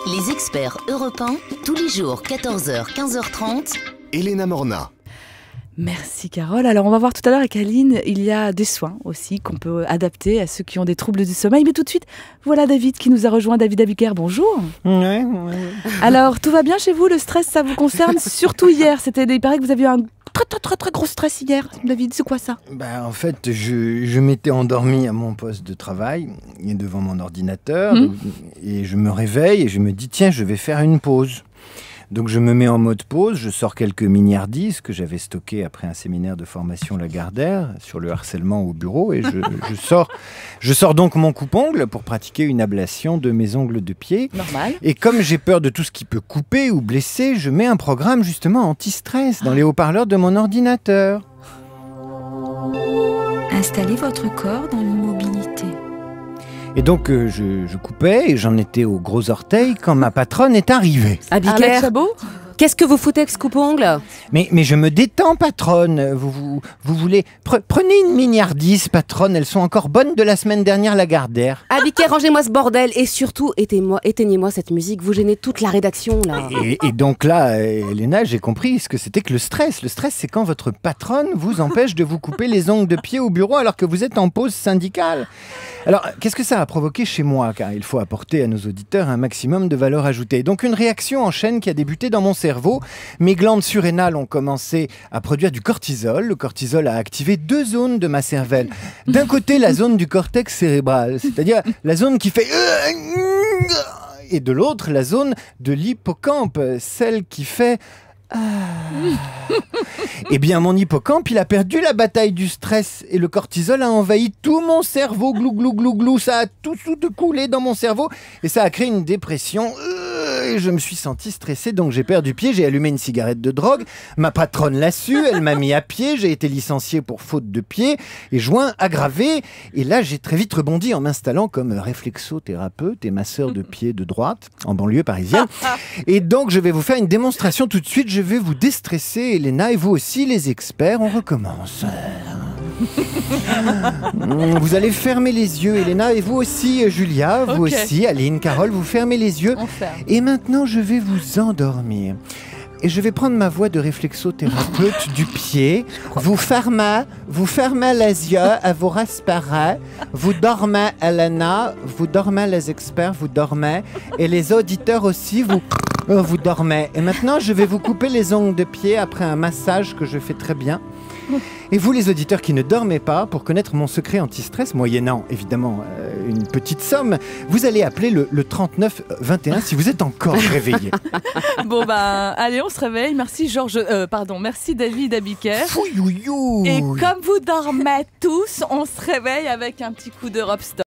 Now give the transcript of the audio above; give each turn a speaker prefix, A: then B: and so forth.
A: Les experts Europe 1, tous les jours 14h, 15h30.
B: Elena Morna.
C: Merci Carole. Alors on va voir tout à l'heure avec Aline, il y a des soins aussi qu'on peut adapter à ceux qui ont des troubles du sommeil. Mais tout de suite, voilà David qui nous a rejoint. David Abiker, bonjour.
D: Ouais.
C: Alors tout va bien chez vous? Le stress, ça vous concerne? Surtout hier, il paraît que vous avez eu un très gros stress hier. David, c'est quoi ça?
D: En fait, je m'étais endormi à mon poste de travail, devant mon ordinateur, et je me réveille et je me dis tiens, je vais faire une pause. Donc je me mets en mode pause, je sors quelques mini-hard-disques que j'avais stockés après un séminaire de formation Lagardère sur le harcèlement au bureau, et je sors donc mon coupe-ongle pour pratiquer une ablation de mes ongles de pied.
C: Normal.
D: Et comme j'ai peur de tout ce qui peut couper ou blesser, je mets un programme justement anti-stress dans les haut-parleurs de mon ordinateur.
E: Installez votre corps dans l'immobilité.
D: Et donc je coupais et j'en étais au gros orteil quand ma patronne est arrivée.
C: Arlette Chabot?
F: Qu'est-ce que vous foutez avec ce coupe-ongle?
D: Mais je me détends, patronne. Vous voulez... Prenez une mini-hardis, patronne. Elles sont encore bonnes de la semaine dernière, Lagardère.
F: Abiker, rangez-moi ce bordel et surtout éteignez-moi cette musique. Vous gênez toute la rédaction là.
D: Et donc là, Elena, j'ai compris ce que c'était que le stress. Le stress, c'est quand votre patronne vous empêche de vous couper les ongles de pied au bureau alors que vous êtes en pause syndicale. Alors, qu'est-ce que ça a provoqué chez moi? Car il faut apporter à nos auditeurs un maximum de valeur ajoutée. Donc une réaction en chaîne qui a débuté dans mon cerveau. Mes glandes surrénales ont commencé à produire du cortisol. Le cortisol a activé deux zones de ma cervelle. D'un côté, la zone du cortex cérébral, c'est-à-dire la zone qui fait... Et de l'autre, la zone de l'hippocampe, celle qui fait... Eh bien, mon hippocampe, il a perdu la bataille du stress et le cortisol a envahi tout mon cerveau. Glou, glou, glou, glou. Ça a tout coulé dans mon cerveau et ça a créé une dépression. Et je me suis senti stressé, donc j'ai perdu pied. J'ai allumé une cigarette de drogue. Ma patronne l'a su, elle m'a mis à pied. J'ai été licencié pour faute de pied et joint aggravé. Et là, j'ai très vite rebondi en m'installant comme réflexothérapeute et masseur de pied de droite en banlieue parisienne. Et donc, je vais vous faire une démonstration tout de suite. Je vais vous déstresser, Elena, et vous aussi, les experts. On recommence. Vous allez fermer les yeux, Elena, et vous aussi, Julia, vous aussi, Aline, Carole, vous fermez les yeux. Et maintenant, je vais vous endormir. Et je vais prendre ma voix de réflexothérapeute du pied. Vous fermez les yeux, vous respirez. Vous dormez, Elena, vous dormez, les experts, vous dormez. Et les auditeurs aussi, vous dormez. Et maintenant, je vais vous couper les ongles de pied après un massage que je fais très bien. Et vous, les auditeurs qui ne dormez pas, pour connaître mon secret anti-stress, moyennant évidemment une petite somme, vous allez appeler le 39 21 si vous êtes encore réveillé.
C: Bon allez, on se réveille. Merci merci David Abiker.
D: Fouillouillou.
C: Et comme vous dormez tous, on se réveille avec un petit coup d'Europe Stop.